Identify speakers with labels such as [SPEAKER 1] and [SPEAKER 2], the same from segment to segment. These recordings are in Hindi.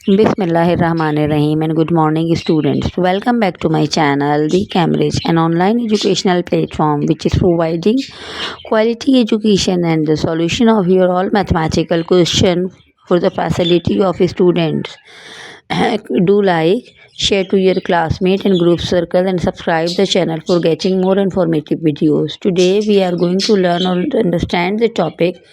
[SPEAKER 1] Bismillahirrahmanirrahim and good morning students. Welcome back to my channel The Cambridge, an online educational platform which is providing quality education and the solution of your all mathematical question for the facility of students. Do like, share to your classmate and group circle and subscribe the channel for getting more informative videos. Today we are going to learn or understand the topic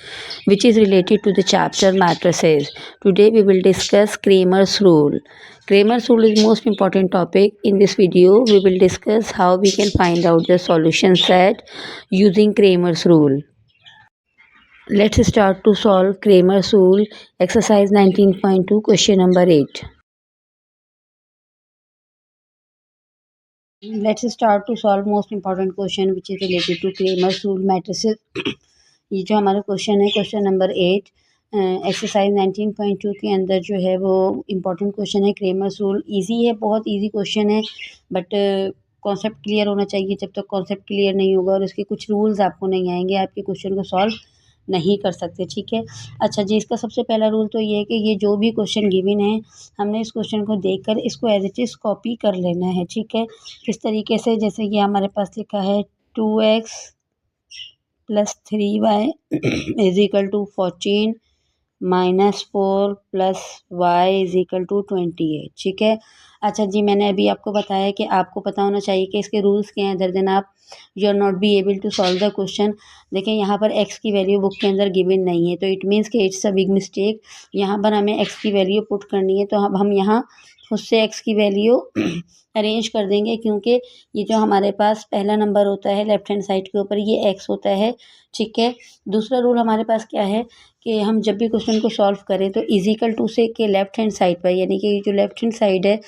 [SPEAKER 1] which is related to the chapter matrices. Today we will discuss Cramer's rule. Cramer's rule is most important topic. In this video we will discuss how we can find out the solution set using Cramer's rule. Let's start to solve Cramer's rule. Exercise 19.2, question number 8. Let's start to solve most important question which is related to Cramer's rule matrices. ये जो हमारा क्वेश्चन है, क्वेश्चन नंबर 8 एक्सरसाइज 19.2 के अंदर जो है वो इम्पोर्टेंट क्वेश्चन है क्रेमर्स रूल. इजी है, बहुत इजी क्वेश्चन है, बट कॉन्सेप्ट क्लियर होना चाहिए. जब तक कॉन्सेप्ट क्लियर नहीं होगा और इसके कुछ रूल्स आपको नहीं आएंगे, आपके क्वेश्चन को सॉल्व नहीं कर सकते. ठीक है. अच्छा जी, इसका सबसे पहला रूल तो ये है कि ये जो भी क्वेश्चन गिवन है, हमने इस क्वेश्चन को देखकर इसको एज इट इज़ कॉपी कर लेना है. ठीक है. किस तरीके से, जैसे ये हमारे पास लिखा है 2x plus 3y is equal to 14 minus 4 plus y is equal to 28. ठीक है. अच्छा जी, मैंने अभी आपको बताया कि आपको पता होना चाहिए कि इसके रूल्स क्या हैं. अदर देन आप you are not be able to solve the question. देखें, यहाँ पर x की वैल्यू बुक के अंदर गिवन नहीं है, तो इट मीन्स कि इट्स अ बिग मिस्टेक. यहाँ पर हमें x की वैल्यू पुट करनी है, तो हम यहाँ उससे x की वैल्यू अरेंज कर देंगे, क्योंकि ये जो हमारे पास पहला नंबर होता है लेफ्ट हैंड साइड के ऊपर, ये x होता है. ठीक है. दूसरा रूल हमारे पास क्या है कि हम जब भी क्वेश्चन को सॉल्व करें तो इजिकल टू से के लेफ्ट हैंड साइड पर, यानी कि जो लेफ्ट हैंड साइड है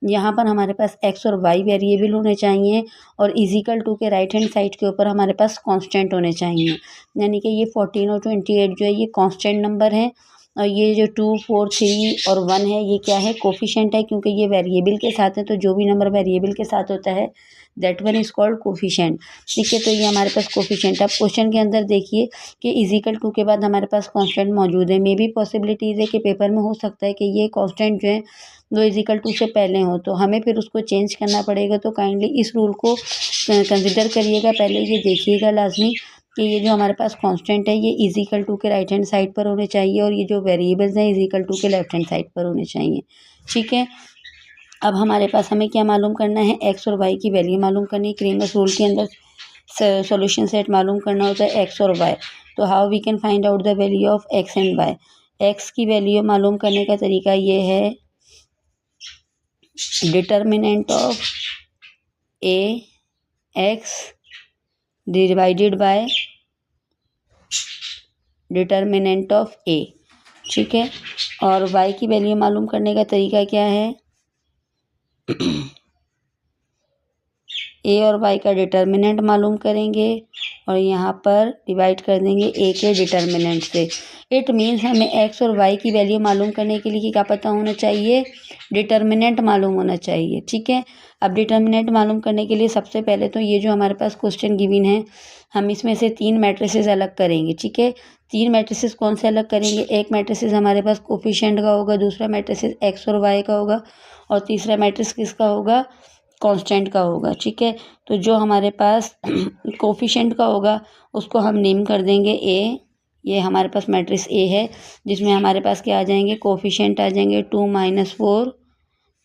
[SPEAKER 1] यहाँ पर हमारे पास x और y वेरिएबल होने चाहिए, और इजिकल टू के राइट हैंड साइड के ऊपर हमारे पास कांस्टेंट होने चाहिए. यानी कि ये 14 और 28 जो है ये कांस्टेंट नंबर है, और ये जो 2, 4, 3 और 1 है ये क्या है, कोफिशिएंट है, क्योंकि ये वेरिएबल के साथ है. तो जो भी नंबर वेरिएबल के साथ होता है that one is called coefficient. ठीक है. तो ये हमारे पास कोफिशिएंट. अब क्वेश्चन के अंदर देखिए कि इजिकल टू के बाद हमारे पास कांस्टेंट मौजूद है. मे भी पॉसिबिलिटीज़ है कि पेपर में हो सकता है कि ये कांस्टेंट जो है वो इजिकल टू से पहले हो, तो हमें फिर उसको चेंज करना पड़ेगा. तो काइंडली इस रूल को कंसिडर करिएगा. पहले ये देखिएगा लाजमी कि ये जो हमारे पास कांस्टेंट है ये इजिकल टू के राइट हैंड साइड पर होने चाहिए, और ये जो वेरिएबल्स हैं इजिकल टू के लेफ्ट हैंड साइड पर होने चाहिए. ठीक है. अब हमारे पास हमें क्या मालूम करना है, x और y की वैल्यू मालूम करनी है. क्रेमर्स रूल के अंदर सॉल्यूशन सेट मालूम करना होता है x और y. तो how we can find out the value of x and y. x की वैल्यू मालूम करने का तरीका ये है, determinant of a x divided by determinant of a. ठीक है. और y की वैल्यू मालूम करने का तरीका क्या है, a और y का डिटर्मिनेंट मालूम करेंगे और यहाँ पर डिवाइड कर देंगे a के डिटर्मिनेंट से. इट मीन्स हमें x और y की वैल्यू मालूम करने के लिए क्या पता होना चाहिए, डिटर्मिनेंट मालूम होना चाहिए. ठीक है. अब डिटर्मिनेंट मालूम करने के लिए सबसे पहले तो ये जो हमारे पास क्वेश्चन गिवन है, हम इसमें से 3 मैट्रिसेस अलग करेंगे. ठीक है. 3 मैट्रिसेस कौन से अलग करेंगे, एक मैट्रिसेस हमारे पास कोफिशिएंट का होगा, दूसरा मैट्रिसेस x और y का होगा, और तीसरा मैट्रिक्स किसका होगा, कांस्टेंट का होगा. ठीक है. तो जो हमारे पास कोफिशिएंट का होगा उसको हम नेम कर देंगे a. ये हमारे पास मैट्रिक्स a है, जिसमें हमारे पास क्या आ जाएंगे, कोफिशिएंट आ जाएंगे 2, -4,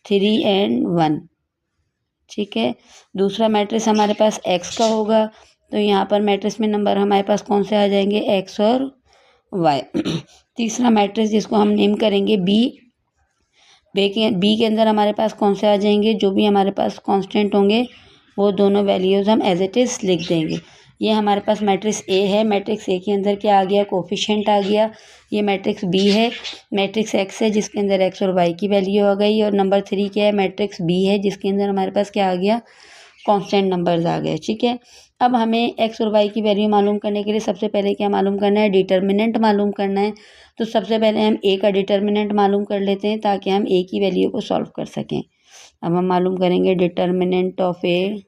[SPEAKER 1] 3 एंड 1. ठीक है. दूसरा मैट्रिक्स हमारे पास x का होगा, तो यहाँ पर मैट्रिक्स में नंबर हमारे पास कौन से आ जाएंगे, x और y. तीसरा मैट्रिक्स जिसको हम नेम करेंगे b के अंदर हमारे पास कौन से आ जाएंगे, जो भी हमारे पास कांस्टेंट होंगे वो दोनों वैल्यूज़ हम एज इट इज़ लिख देंगे. ये हमारे पास मैट्रिक्स ए है. मैट्रिक्स ए के अंदर क्या आ गया, कोफिशिएंट आ गया. ये मैट्रिक्स बी है. मैट्रिक्स एक्स है जिसके अंदर एक्स और वाई की वैल्यू आ गई, और नंबर 3 क्या है, मैट्रिक्स बी है जिसके अंदर हमारे पास क्या आ गया, कांस्टेंट नंबर्स आ गए. ठीक है. अब हमें एक्स और वाई की वैल्यू मालूम करने के लिए सबसे पहले क्या मालूम करना है, डिटर्मिनेंट मालूम करना है. तो सबसे पहले हम ए का डिटर्मिनेंट मालूम कर लेते हैं ताकि हम ए की वैल्यू को सॉल्व कर सकें. अब हम मालूम करेंगे determinant of A.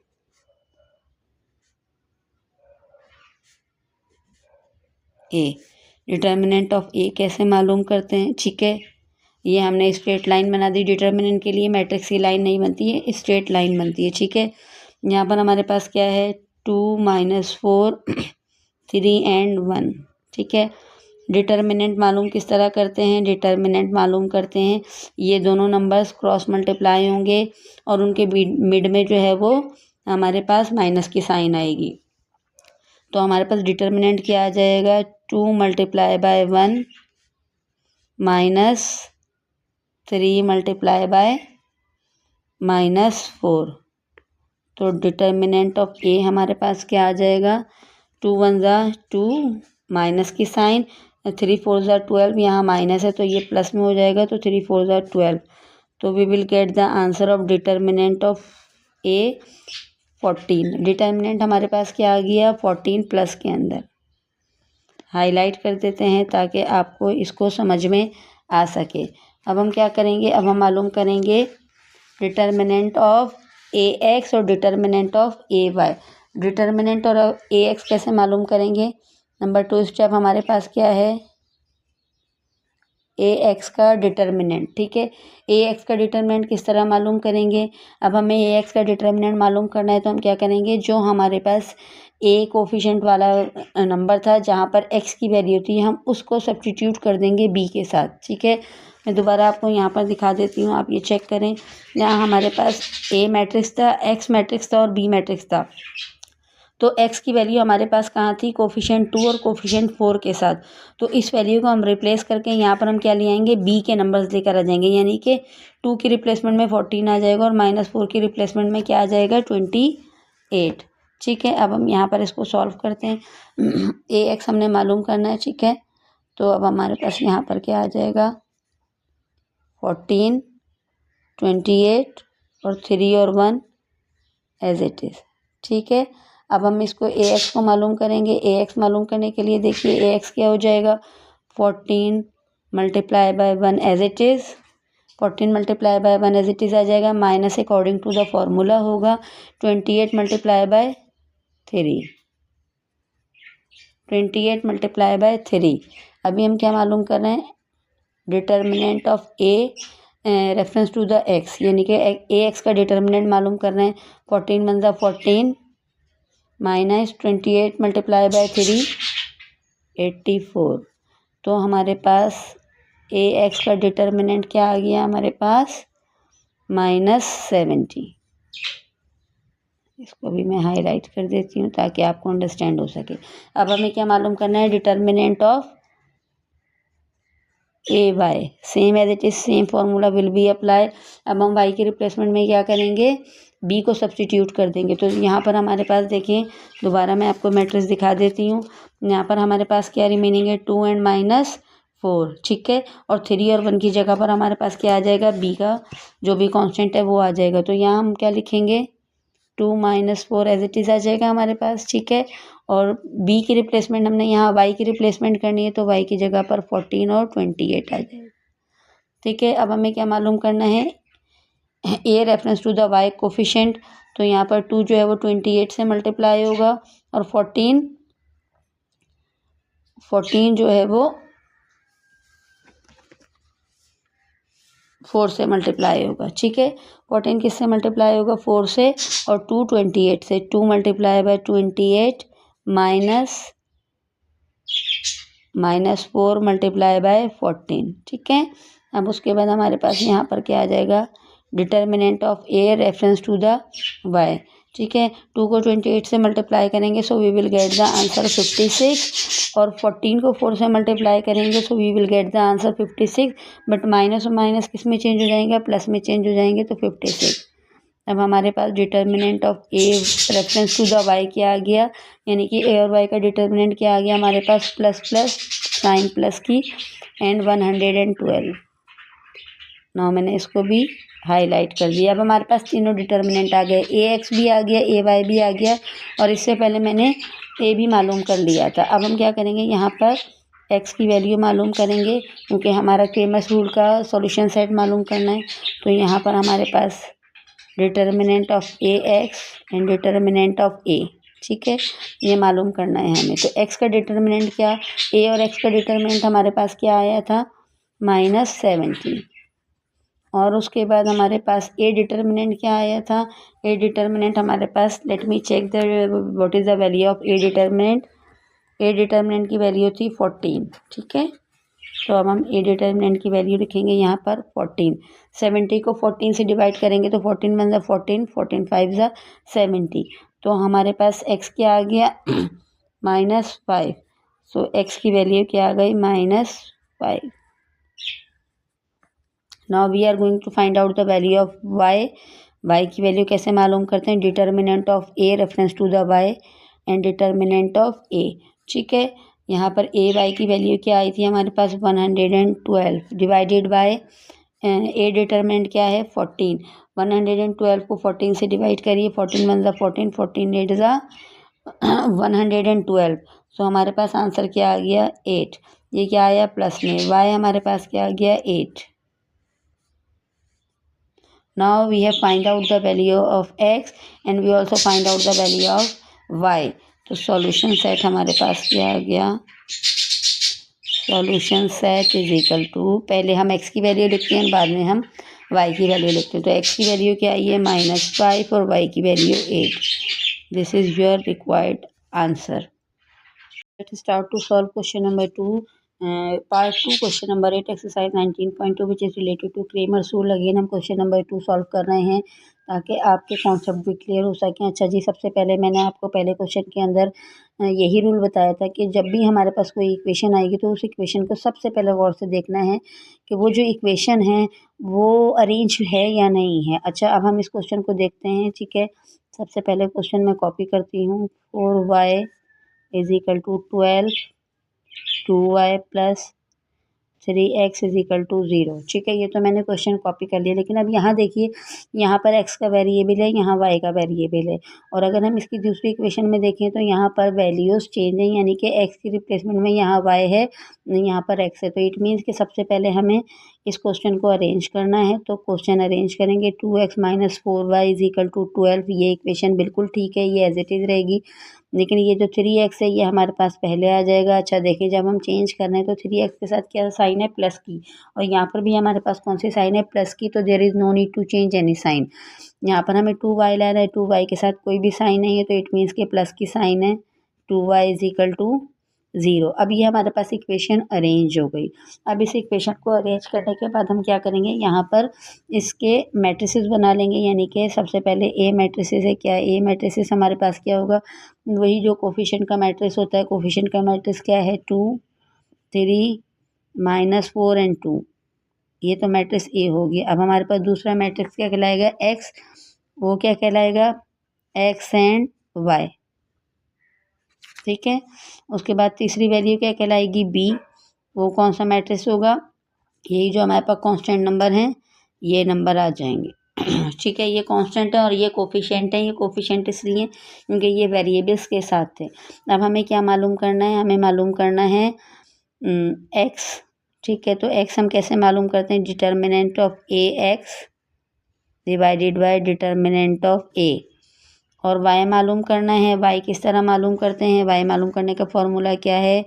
[SPEAKER 1] Determinant of A कैसे मालूम करते हैं. ठीक है. ये हमने स्ट्रेट लाइन बना दी डिटर्मिनेंट के लिए, मैट्रिक्स की लाइन नहीं बनती है, स्ट्रेट लाइन बनती है। ठीक है, यहाँ पर हमारे पास क्या है 2 - 4 3 एंड 1। ठीक है, डिटर्मिनेंट मालूम किस तरह करते हैं, डिटर्मिनेंट मालूम करते हैं ये दोनों नंबर्स क्रॉस मल्टीप्लाई होंगे और उनके मिड में जो है वो हमारे पास माइनस की साइन आएगी। तो हमारे पास डिटर्मिनेंट क्या आ जाएगा 2 × 1 -3 × -4। तो डिटर्मिनेंट ऑफ ए हमारे पास क्या आ जाएगा 2 × 1 = 2, माइनस की साइन, 3 × 4 = 12, यहाँ माइनस है तो ये प्लस में हो जाएगा, तो 3 × 4 = 12। तो we will get the answer of determinant of A 14। Determinant हमारे पास क्या आ गया 14 प्लस के अंदर। हाईलाइट कर देते हैं ताकि आपको इसको समझ में आ सके। अब हम क्या करेंगे, अब हम मालूम करेंगे डिटर्मिनेंट ऑफ ए एक्स और determinant of A y. Determinant और ए एक्स कैसे मालूम करेंगे, नंबर 2 स्टेप हमारे पास क्या है ए एक्स का डिटर्मिनेंट। ठीक है, ए एक्स का डिटर्मिनेंट किस तरह मालूम करेंगे, अब हमें ए एक्स का डिटर्मिनेंट मालूम करना है तो हम क्या करेंगे, जो हमारे पास ए कोफिशिएंट वाला नंबर था जहाँ पर एक्स की वैल्यू थी हम उसको सब्स्टिट्यूट कर देंगे बी के साथ। ठीक है, मैं दोबारा आपको यहाँ पर दिखा देती हूँ, आप ये चेक करें। यहाँ हमारे पास ए मैट्रिक्स था, एक्स मैट्रिक्स था और बी मैट्रिक्स था। तो एक्स की वैल्यू हमारे पास कहाँ थी कोफिशिएंट 2 और कोफिशिएंट 4 के साथ। तो इस वैल्यू को हम रिप्लेस करके यहाँ पर हम क्या ले आएंगे बी के नंबर्स लेकर आ जाएंगे, यानी कि 2 की रिप्लेसमेंट में 14 आ जाएगा और -4 की रिप्लेसमेंट में क्या आ जाएगा 28। ठीक है, अब हम यहाँ पर इसको सॉल्व करते हैं। ए एक्स हमने मालूम करना है। ठीक है, तो अब हमारे पास यहाँ पर क्या आ जाएगा 14, 28 और 3 और 1 एज इट इज़। ठीक है, अब हम इसको ए एक्स को मालूम करेंगे। ए एक्स मालूम करने के लिए देखिए ए एक्स क्या हो जाएगा 14 × 1 as it is, 14 × 1 as it is आ जाएगा, minus according to the formula होगा 28 × 3, 28 × 3। अभी हम क्या मालूम कर रहे हैं determinant of A reference to the x, यानी कि ए एक्स का डिटर्मिनेंट मालूम कर रहे हैं। 14 × 1 = 14 -28 × 3 84। तो हमारे पास ए एक्स का डिटर्मिनेंट क्या आ गया हमारे पास -70। इसको भी मैं हाईलाइट कर देती हूँ ताकि आपको अंडरस्टैंड हो सके। अब हमें क्या मालूम करना है determinant of A y, same as it is same formula will be apply. अब हम वाई के रिप्लेसमेंट में क्या करेंगे बी को सब्स्टिट्यूट कर देंगे। तो यहाँ पर हमारे पास देखिए दोबारा मैं आपको मैट्रिक्स दिखा देती हूँ। यहाँ पर हमारे पास क्या रिमेनिंग है 2 और -4। ठीक है, और 3 और 1 की जगह पर हमारे पास क्या आ जाएगा बी का जो भी कांस्टेंट है वो आ जाएगा। तो यहाँ हम क्या लिखेंगे 2 - 4 एज इट इज़ आ जाएगा हमारे पास। ठीक है, और बी की रिप्लेसमेंट हमने यहाँ वाई की रिप्लेसमेंट करनी है तो वाई की जगह पर 14 और 28 आ जाएगा। ठीक है, अब हमें क्या मालूम करना है A reference to the y coefficient. तो यहाँ पर 2 जो है वो 28 से मल्टीप्लाई होगा और 14 जो है वो 4 से मल्टीप्लाई होगा। ठीक है, 14 किससे मल्टीप्लाई होगा 4 से और 2 28 से। 2 × 28 -4 × 14। ठीक है, अब उसके बाद हमारे पास यहाँ पर क्या आ जाएगा determinant of A reference to the y. ठीक है, 2 को 28 से मल्टीप्लाई करेंगे so we will get the answer 56 और 14 को 4 से मल्टीप्लाई करेंगे so we will get the answer 56। But minus और माइनस किस में चेंज हो जाएगा प्लस में चेंज हो जाएंगे तो 56। अब हमारे पास determinant of A reference to the Y क्या आ गया, यानी कि ए और वाई का डिटर्मिनेंट क्या आ गया हमारे पास प्लस प्लस साइन प्लस की एंड 112। नाउ मैंने इसको भी हाईलाइट कर दिया। अब हमारे पास तीनों डिटर्मिनेंट आ गए, ए एक्स भी आ गया, ए वाई भी आ गया और इससे पहले मैंने ए भी मालूम कर लिया था। अब हम क्या करेंगे यहाँ पर एक्स की वैल्यू मालूम करेंगे क्योंकि हमारा क्रेमर्स रूल का सॉल्यूशन सेट मालूम करना है। तो यहाँ पर हमारे पास determinant of A X and determinant of A, ठीक है, ये मालूम करना है हमें। तो एक्स का डिटर्मिनेंट क्या, ए और एक्स का डिटर्मिनेंट हमारे पास क्या आया था -70। और उसके बाद हमारे पास ए डिटर्मिनेंट क्या आया था। ए डिटर्मिनेंट हमारे पास, let me check the what is the value of A determinant. A determinant की वैल्यू थी 14, ठीक है। तो अब हम ए डिटर्मिनेंट की वैल्यू लिखेंगे यहाँ पर 14। 70 को 14 से डिवाइड करेंगे तो 14 वन ज़ा 14, 14 फाइव ज़ा 70। तो हमारे पास एक्स क्या आ गया -5। सो एक्स की वैल्यू क्या आ गई -5। Now we are going to find out the value of Y. Y की वैल्यू कैसे मालूम करते हैं, determinant of A reference to the Y and determinant of A, ठीक है। यहाँ पर ए वाई की वैल्यू क्या आई थी हमारे पास 112 डिवाइडेड बाय ए डिटर्मिनेंट क्या है 14। 112 को 14 से डिवाइड करिए, 14 वन ज़ा 14, 14 एट ज़ा 112। सो हमारे पास आंसर क्या आ गया 8। ये क्या आया प्लस में, वाई हमारे पास क्या आ गया 8। Now we have find out the value of x and we also find out the value of y. तो सॉल्यूशन सेट हमारे पास क्या आ गया, solution set is equal to, पहले हम x की वैल्यू लिखते हैं बाद में हम y की वैल्यू लिखते हैं। तो x की वैल्यू क्या आई है -5 और y की value 8। This is your required answer. Let start to solve question number 2, part 2 question number 8 exercise 19.2 which is related to Cramer's rule. Again हम क्वेश्चन नंबर 2 सॉल्व कर रहे हैं ताकि आपके कॉन्सेप्ट भी क्लियर हो सकें। अच्छा जी, सबसे पहले मैंने आपको पहले क्वेश्चन के अंदर यही रूल बताया था कि जब भी हमारे पास कोई इक्वेशन आएगी तो उस इक्वेशन को सबसे पहले गौर से देखना है कि वो जो इक्वेशन है वो अरेंज है या नहीं है। अच्छा, अब हम इस क्वेश्चन को देखते हैं, ठीक है। सबसे पहले क्वेश्चन मैं कॉपी करती हूँ। 4y is equal to 12, 2y plus 3x is equal to 0, ठीक है। ये तो मैंने क्वेश्चन कॉपी कर लिया, लेकिन अब यहाँ देखिए, यहाँ पर x का वेरिएबल है, यहाँ y का वेरिएबल है। और अगर हम इसकी दूसरी इक्वेशन में देखें तो यहाँ पर वैल्यूज़ चेंज हैं, यानी कि x की रिप्लेसमेंट में यहाँ y है, यहाँ पर x है। तो इट मीन्स कि सबसे पहले हमें इस क्वेश्चन को अरेंज करना है। तो क्वेश्चन अरेंज करेंगे, 2x - 4y is equal to 12। ये इक्वेशन बिल्कुल ठीक है, ये एज इट इज़ रहेगी। लेकिन ये जो 3x है ये हमारे पास पहले आ जाएगा। अच्छा देखिए, जब हम चेंज कर रहे हैं तो 3x के साथ क्या साइन है प्लस की, और यहाँ पर भी हमारे पास कौन सी साइन है प्लस की। तो there is no need to change any sign. यहाँ पर हमें 2y लेना है, 2y के साथ कोई भी साइन नहीं है, तो इट मीन्स के प्लस की साइन है, 2y इज इक्वल टू 0। अब ये हमारे पास इक्वेशन अरेंज हो गई। अब इस इक्वेशन को अरेंज करने के बाद हम क्या करेंगे, यहाँ पर इसके मैट्रिसेस बना लेंगे। यानी कि सबसे पहले ए मैट्रिसेस है, क्या ए मैट्रिसेस हमारे पास क्या होगा, वही जो कोफिशिएंट का मैट्रिक्स होता है। कोफिशिएंट का मैट्रिक्स क्या है 2, 3, -4 एंड 2। ये तो मैट्रिक्स ए होगी। अब हमारे पास दूसरा मैट्रिक्स क्या कहलाएगा एक्स, वो क्या कहलाएगा एक्स एंड वाई, ठीक है। उसके बाद तीसरी वैल्यू क्या कहलाएगी बी, वो कौन सा मैट्रिक्स होगा, यही जो हमारे पास कांस्टेंट नंबर हैं ये नंबर आ जाएंगे, ठीक है। ये कांस्टेंट है और ये कोफिशिएंट है। ये कोफिशिएंट इसलिए क्योंकि ये वेरिएबल्स के साथ थे। अब हमें क्या मालूम करना है, हमें मालूम करना है एक्स, ठीक है। तो एक्स हम कैसे मालूम करते हैं, determinant of A X divided by determinant of A. और वाई मालूम करना है, वाई किस तरह मालूम करते हैं, वाई मालूम करने का फॉर्मूला क्या है,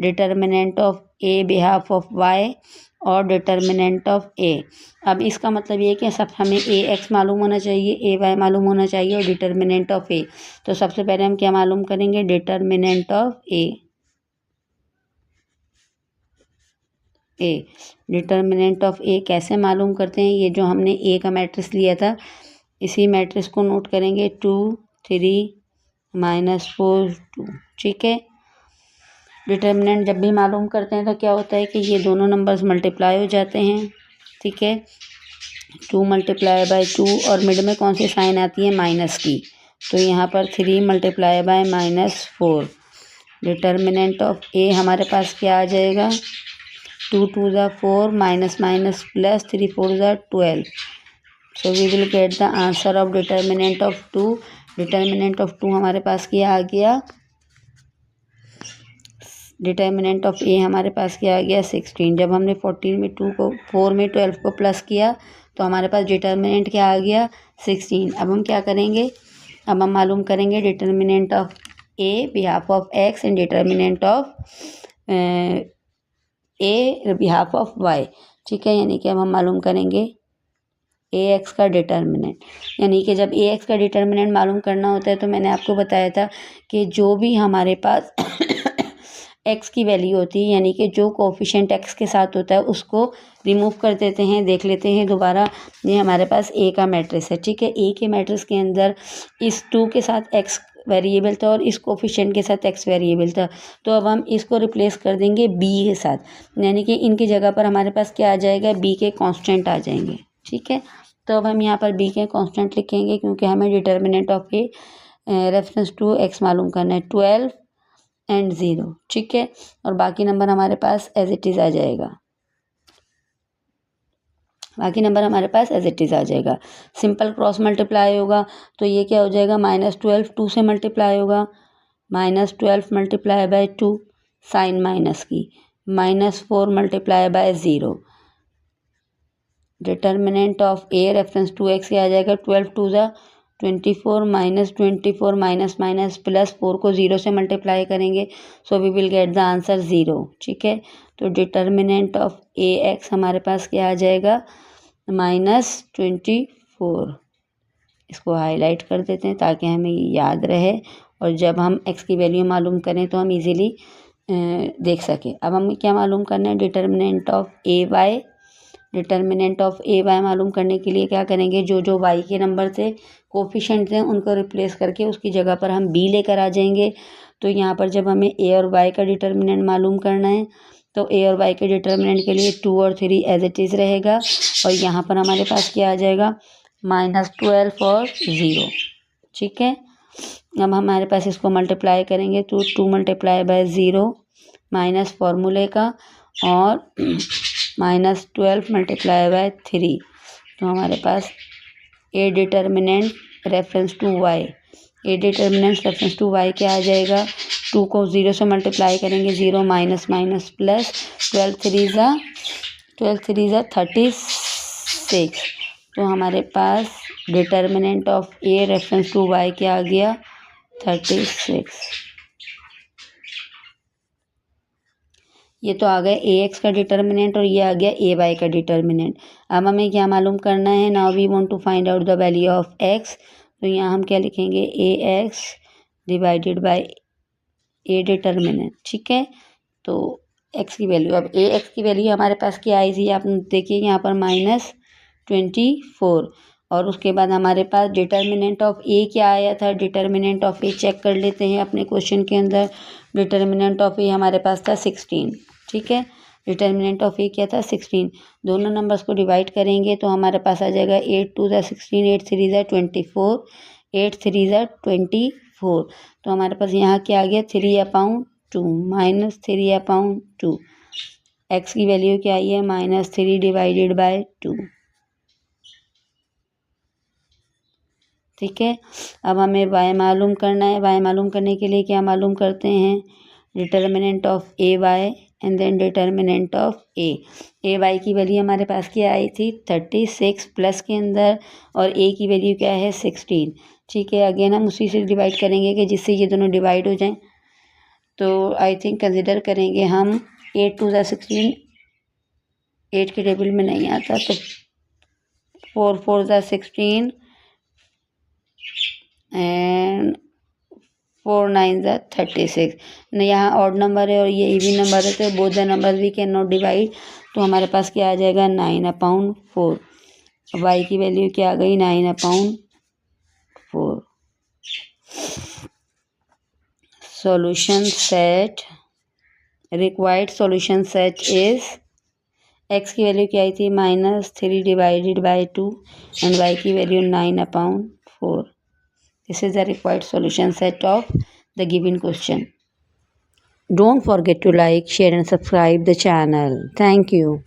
[SPEAKER 1] determinant of A behalf of y और डिटर्मिनेंट ऑफ ए। अब इसका मतलब ये है कि सब हमें ए एक्स मालूम होना चाहिए, ए वाई मालूम होना चाहिए और डिटर्मिनेंट ऑफ ए। तो सबसे पहले हम क्या मालूम करेंगे, determinant of A. Determinant of A कैसे मालूम करते हैं, ये जो हमने ए का मैट्रिक्स लिया था इसी मैट्रिक्स को नोट करेंगे, 2, 3, -4, 2, ठीक है। डिटर्मिनेंट जब भी मालूम करते हैं तो क्या होता है कि ये दोनों नंबर्स मल्टीप्लाई हो जाते हैं, ठीक है। 2 × 2 और मिड में कौन सी साइन आती है माइनस की, तो यहाँ पर 3 × -4। डिटर्मिनेंट ऑफ ए हमारे पास क्या आ जाएगा, 2 2 ज़ा 4 -, प्लस 3 4 ज़ा 12। So we will get the answer of determinant of 2। Determinant of 2 हमारे पास क्या आ गया, डिटर्मिनेंट ऑफ ए हमारे पास क्या आ गया 16। जब हमने 14 में 2 को 4 में 12 को प्लस किया तो हमारे पास डिटर्मिनेंट क्या आ गया 16। अब हम क्या करेंगे, अब हम मालूम करेंगे determinant of A behalf of x and determinant of A behalf of y, ठीक है। यानी कि अब हम मालूम करेंगे ए एक्स का डिटर्मिनेंट, यानी कि जब ए एक्स का डिटर्मिनेंट मालूम करना होता है तो मैंने आपको बताया था कि जो भी हमारे पास एक्स की वैल्यू होती है, यानी कि जो कोफिशिएंट एक्स के साथ होता है उसको रिमूव कर देते हैं। देख लेते हैं दोबारा, ये हमारे पास ए का मैट्रिक्स है, ठीक है। ए के मैट्रिक्स के अंदर इस 2 के साथ एक्स वेरिएबल था और इस कोफिशिएंट के साथ एक्स वेरिएबल था, तो अब हम इसको रिप्लेस कर देंगे बी के साथ, यानी कि इनकी जगह पर हमारे पास क्या आ जाएगा, बी के कांस्टेंट आ जाएंगे, ठीक है। तो अब हम यहाँ पर बी के कांस्टेंट लिखेंगे क्योंकि हमें determinant of A reference to x मालूम करना है, 12 एंड 0, ठीक है। और बाकी नंबर हमारे पास एज इट इज़ आ जाएगा, बाकी नंबर हमारे पास एज इट इज़ आ जाएगा। सिंपल क्रॉस मल्टीप्लाई होगा तो ये क्या हो जाएगा, -12 2 से मल्टीप्लाई होगा, -12 मल्टीप्लाई बाय 2 साइन माइनस की, -4 multiply by 0, determinant of A reference to x क्या आ जाएगा, 12 2 ज़ा 24 -24 माइनस माइनस प्लस 4 को 0 से मल्टीप्लाई करेंगे, so we will get the answer 0, ठीक है। तो डिटर्मिनेंट ऑफ ए एक्स हमारे पास क्या आ जाएगा, -24। इसको हाईलाइट कर देते हैं ताकि हमें याद रहे और जब हम एक्स की वैल्यू मालूम करें तो हम इजीली देख सकें। अब हमें क्या मालूम करना है, determinant of A y. Determinant of A y मालूम करने के लिए क्या करेंगे, जो जो वाई के नंबर थे कोफिशिएंट थे उनको रिप्लेस करके उसकी जगह पर हम बी लेकर आ जाएंगे। तो यहाँ पर जब हमें ए और वाई का डिटर्मिनेंट मालूम करना है तो ए और वाई के डिटर्मिनेंट के लिए 2 और 3 एज इट इज़ रहेगा और यहाँ पर हमारे पास क्या आ जाएगा, -12 और 0, ठीक है। अब हमारे पास इसको मल्टीप्लाई करेंगे तो 2 मल्टीप्लाई बाय 0 माइनस फॉर्मूले का और -12 मल्टीप्लाई बाय 3, तो हमारे पास A determinant reference to Y, A determinant reference to Y क्या आ जाएगा, 2 को 0 से मल्टीप्लाई करेंगे, 0 माइनस माइनस प्लस 12 3 ज़ा 36, तो हमारे पास determinant of A reference to Y क्या आ गया, 36। ये तो आ गया ए एक्स का डिटर्मिनेंट और ये आ गया ए वाई का डिटर्मिनेंट। अब हमें क्या मालूम करना है, now we want to find out the value of X, तो यहाँ हम क्या लिखेंगे, A X divided by A determinant, ठीक है। तो एक्स की वैल्यू, अब ए एक्स की वैल्यू हमारे पास क्या आई थी, आप देखिए यहाँ पर -24 और उसके बाद हमारे पास डिटर्मिनेंट ऑफ ए क्या आया था, डिटर्मिनेंट ऑफ ए चेक कर लेते हैं अपने क्वेश्चन के अंदर। डिटर्मिनेंट ऑफ ए हमारे पास था 16, ठीक है। डिटर्मिनेंट ऑफ ए क्या था, 16। दोनों नंबर्स को डिवाइड करेंगे तो हमारे पास आ जाएगा 8 2 ज़ा 16, 8 3 ज़ा 24, 8 3 ज़ा 24, तो हमारे पास यहाँ क्या आ गया, 3/2 -3/2। एक्स की वैल्यू क्या आई है, -3 डिवाइडेड बाय 2, ठीक है। अब हमें y मालूम करना है, y मालूम करने के लिए क्या मालूम करते हैं, determinant of A y and then determinant of A y की वैल्यू हमारे पास क्या आई थी, 36 प्लस के अंदर और ए की वैल्यू क्या है, 16, ठीक है। अगेन हम उसी से डिवाइड करेंगे कि जिससे ये दोनों डिवाइड हो जाएं, तो आई थिंक कंसिडर करेंगे हम 8 2 ज़ा 16, 8 के टेबल में नहीं आता तो 4 4 ज़ा 16 एंड 4 9 ज़ा 36। यहाँ ऑड नंबर है और ये इवन नंबर है तो both the number we can not divide, तो हमारे पास क्या आ जाएगा, 9/4। वाई की वैल्यू क्या आ गई, 9/4। Solution set, required solution set is, x की वैल्यू क्या आई थी, -3 डिवाइडेड बाय 2 एंड वाई की value 9/4। This is the required solution set of the given question. Don't forget to like, share and subscribe the channel. Thank you.